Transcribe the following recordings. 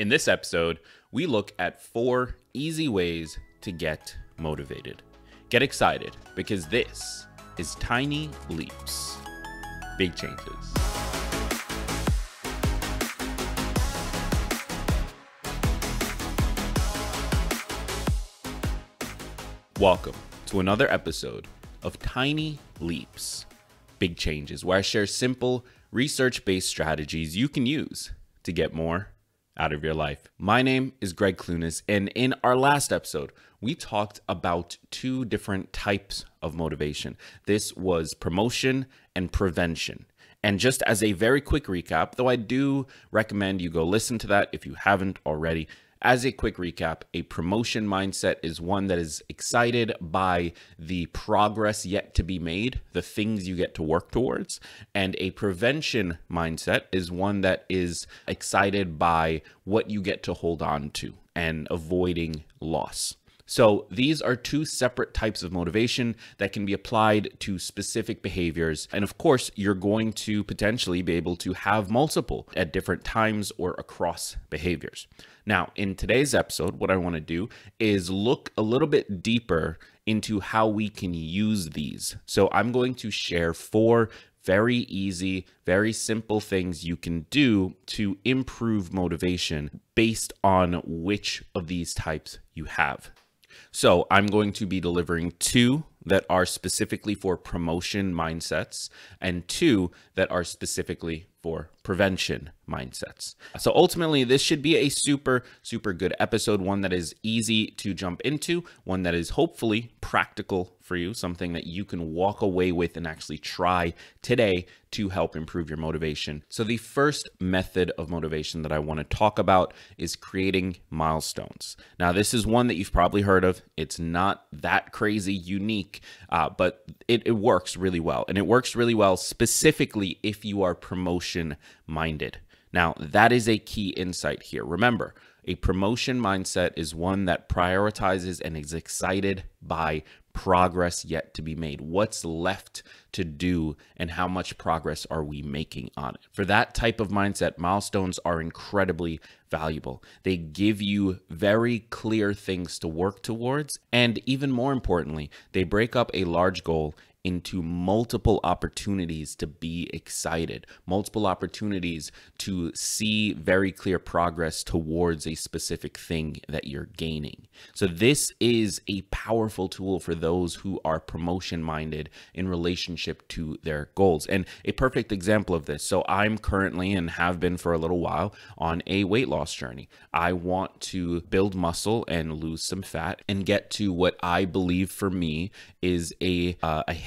In this episode, we look at 4 easy ways to get motivated. Get excited because this is Tiny Leaps, Big Changes. Welcome to another episode of Tiny Leaps, Big Changes, where I share simple, research-based strategies you can use to get more out of your life. My name is Greg Clunas, and in our last episode, we talked about 2 different types of motivation. This was promotion and prevention. And just as a very quick recap, though I do recommend you go listen to that if you haven't already, as a quick recap, a promotion mindset is one that is excited by the progress yet to be made, the things you get to work towards. And a prevention mindset is one that is excited by what you get to hold on to and avoiding loss. So these are 2 separate types of motivation that can be applied to specific behaviors. And of course, you're going to potentially be able to have multiple at different times or across behaviors. Now, in today's episode, what I want to do is look a little bit deeper into how we can use these. So I'm going to share 4 very easy, very simple things you can do to improve motivation based on which of these types you have. So I'm going to be delivering 2 that are specifically for promotion mindsets and 2 that are specifically for prevention mindsets. So ultimately, this should be a super good episode, one that is easy to jump into, one that is hopefully practical for you, something that you can walk away with and actually try today to help improve your motivation. So the first method of motivation that I want to talk about is creating milestones. Now, this is one that you've probably heard of. It's not that crazy unique, but it works really well. And it works really well specifically if you are promotion minded. Now, that is a key insight here. Remember, a promotion mindset is one that prioritizes and is excited by progress yet to be made. What's left to do and how much progress are we making on it? For that type of mindset, milestones are incredibly valuable. They give you very clear things to work towards. And even more importantly, they break up a large goal into multiple opportunities to be excited, multiple opportunities to see very clear progress towards a specific thing that you're gaining. So this is a powerful tool for those who are promotion minded in relationship to their goals. And a perfect example of this. So I'm currently, and have been for a little while, on a weight loss journey. I want to build muscle and lose some fat and get to what I believe for me is a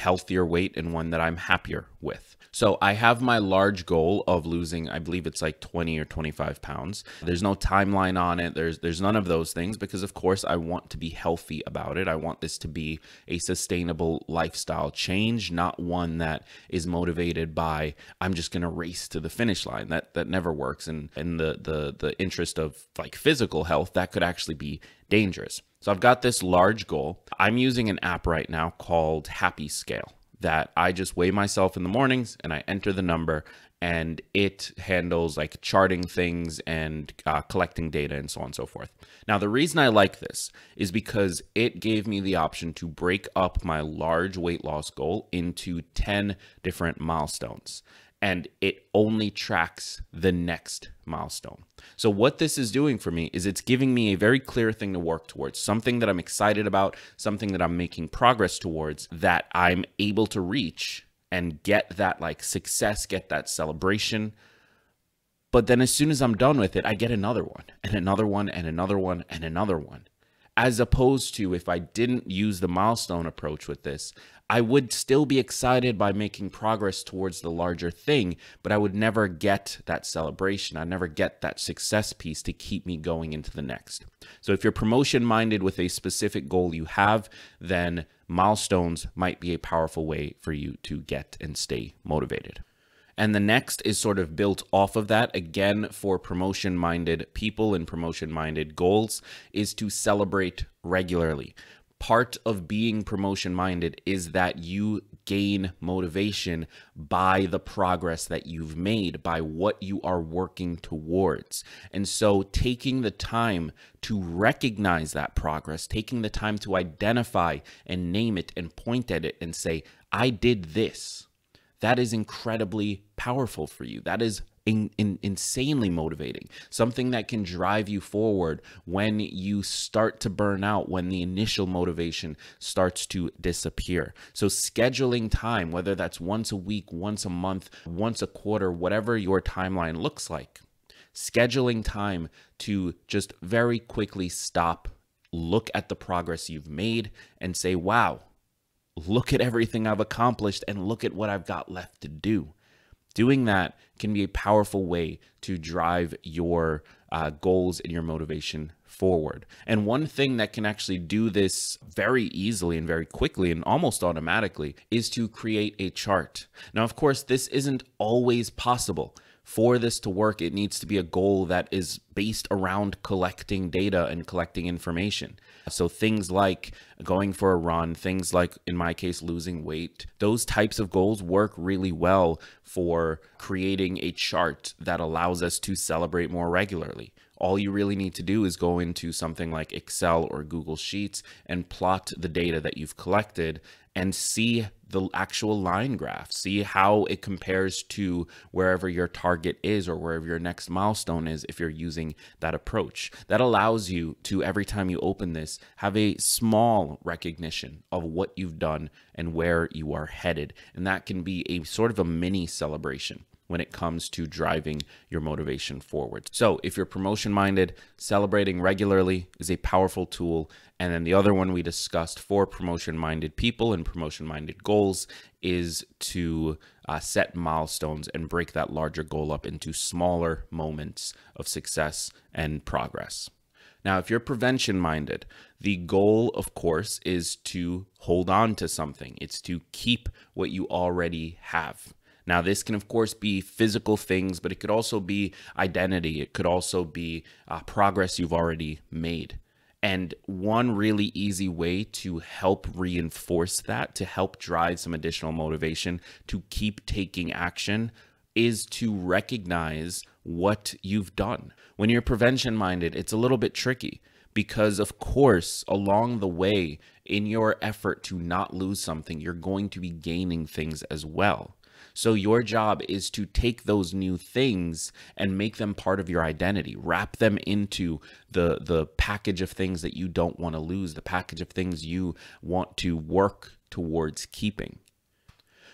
healthier weight and one that I'm happier with. So I have my large goal of losing, I believe it's like 20 or 25 pounds. There's no timeline on it. There's none of those things because of course I want to be healthy about it. I want this to be a sustainable lifestyle change, not one that is motivated by I'm just going to race to the finish line. That never works. And in the interest of like physical health, that could actually be dangerous. So I've got this large goal. I'm using an app right now called Happy Scale that I just weigh myself in the mornings and I enter the number and it handles like charting things and collecting data and so on and so forth. Now, the reason I like this is because it gave me the option to break up my large weight loss goal into 10 different milestones. And it only tracks the next milestone. So what this is doing for me is it's giving me a very clear thing to work towards, something that I'm excited about, something that I'm making progress towards, that I'm able to reach and get that like success, get that celebration. But then as soon as I'm done with it, I get another one and another one and another one and another one. As opposed to if I didn't use the milestone approach with this, I would still be excited by making progress towards the larger thing, but I would never get that celebration. I'd never get that success piece to keep me going into the next. So if you're promotion minded with a specific goal you have, then milestones might be a powerful way for you to get and stay motivated. And the next is sort of built off of that, again, for promotion-minded people and promotion-minded goals, is to celebrate regularly. Part of being promotion-minded is that you gain motivation by the progress that you've made, by what you are working towards. And so taking the time to recognize that progress, taking the time to identify and name it and point at it and say, I did this, that is incredibly powerful for you. That is insanely motivating, something that can drive you forward when you start to burn out, when the initial motivation starts to disappear. So scheduling time, whether that's once a week, once a month, once a quarter, whatever your timeline looks like, scheduling time to just very quickly stop, look at the progress you've made and say, wow, look at everything I've accomplished and look at what I've got left to do. Doing that can be a powerful way to drive your goals and your motivation forward. And one thing that can actually do this very easily and very quickly and almost automatically is to create a chart. Now, of course, this isn't always possible. For this to work, it needs to be a goal that is based around collecting data and collecting information. So things like going for a run, things like, in my case, losing weight, those types of goals work really well for creating a chart that allows us to celebrate more regularly. All you really need to do is go into something like Excel or Google Sheets and plot the data that you've collected and see the actual line graph, see how it compares to wherever your target is or wherever your next milestone is if you're using that approach. That allows you to, every time you open this, have a small recognition of what you've done and where you are headed. And that can be a sort of a mini celebration when it comes to driving your motivation forward. So if you're promotion minded, celebrating regularly is a powerful tool. And then the other one we discussed for promotion minded people and promotion minded goals is to set milestones and break that larger goal up into smaller moments of success and progress. Now, if you're prevention minded, the goal, of course, is to hold on to something. It's to keep what you already have. Now, this can, of course, be physical things, but it could also be identity. It could also be progress you've already made. And one really easy way to help reinforce that, to help drive some additional motivation to keep taking action, is to recognize what you've done. When you're prevention minded, it's a little bit tricky because, of course, along the way, in your effort to not lose something, you're going to be gaining things as well. So your job is to take those new things and make them part of your identity, wrap them into the package of things that you don't want to lose, the package of things you want to work towards keeping.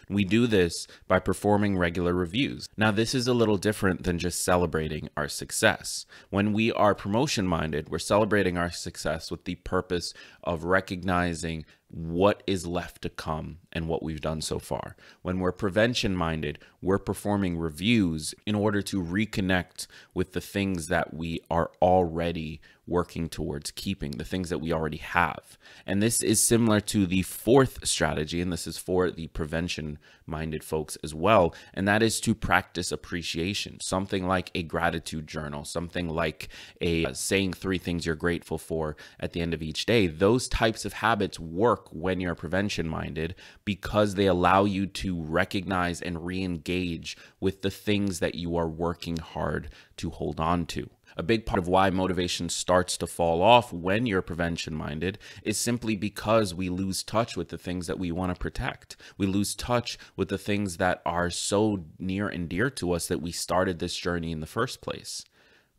We do this by performing regular reviews. Now, this is a little different than just celebrating our success. When we are promotion-minded, we're celebrating our success with the purpose of recognizing what is left to come and what we've done so far. When we're prevention-minded, we're performing reviews in order to reconnect with the things that we are already working towards keeping, the things that we already have. And this is similar to the fourth strategy, and this is for the prevention-minded folks as well, and that is to practice appreciation. Something like a gratitude journal, something like a saying 3 things you're grateful for at the end of each day. Those types of habits work when you're prevention-minded because they allow you to recognize and re-engage with the things that you are working hard to hold on to. A big part of why motivation starts to fall off when you're prevention-minded is simply because we lose touch with the things that we want to protect. We lose touch with the things that are so near and dear to us that we started this journey in the first place.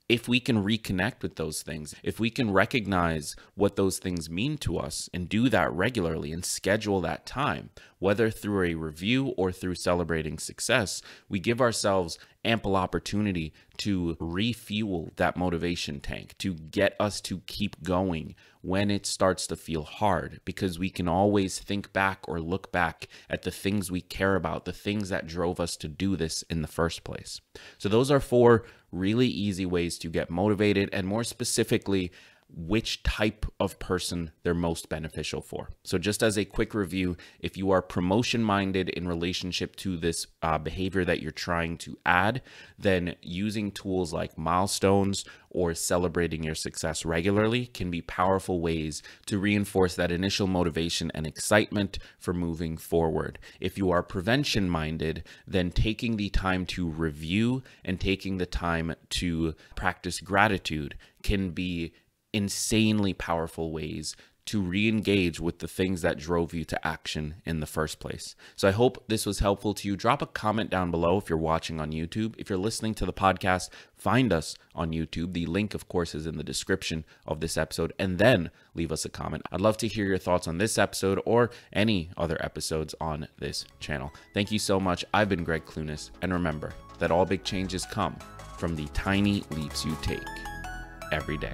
If we can reconnect with those things, if we can recognize what those things mean to us and do that regularly and schedule that time, whether through a review or through celebrating success, we give ourselves ample opportunity to refuel that motivation tank, to get us to keep going when it starts to feel hard, because we can always think back or look back at the things we care about, the things that drove us to do this in the first place. So those are 4 really easy ways to get motivated, and more specifically, which type of person they're most beneficial for. So just as a quick review, if you are promotion minded in relationship to this behavior that you're trying to add, then using tools like Milestones or celebrating your success regularly can be powerful ways to reinforce that initial motivation and excitement for moving forward. If you are prevention minded, then taking the time to review and taking the time to practice gratitude can be insanely powerful ways to re-engage with the things that drove you to action in the first place. So I hope this was helpful to you. Drop a comment down below if you're watching on YouTube. If you're listening to the podcast, find us on YouTube. The link, of course, is in the description of this episode, and then leave us a comment. I'd love to hear your thoughts on this episode or any other episodes on this channel. Thank you so much. I've been Greg Clunis, and remember that all big changes come from the tiny leaps you take every day.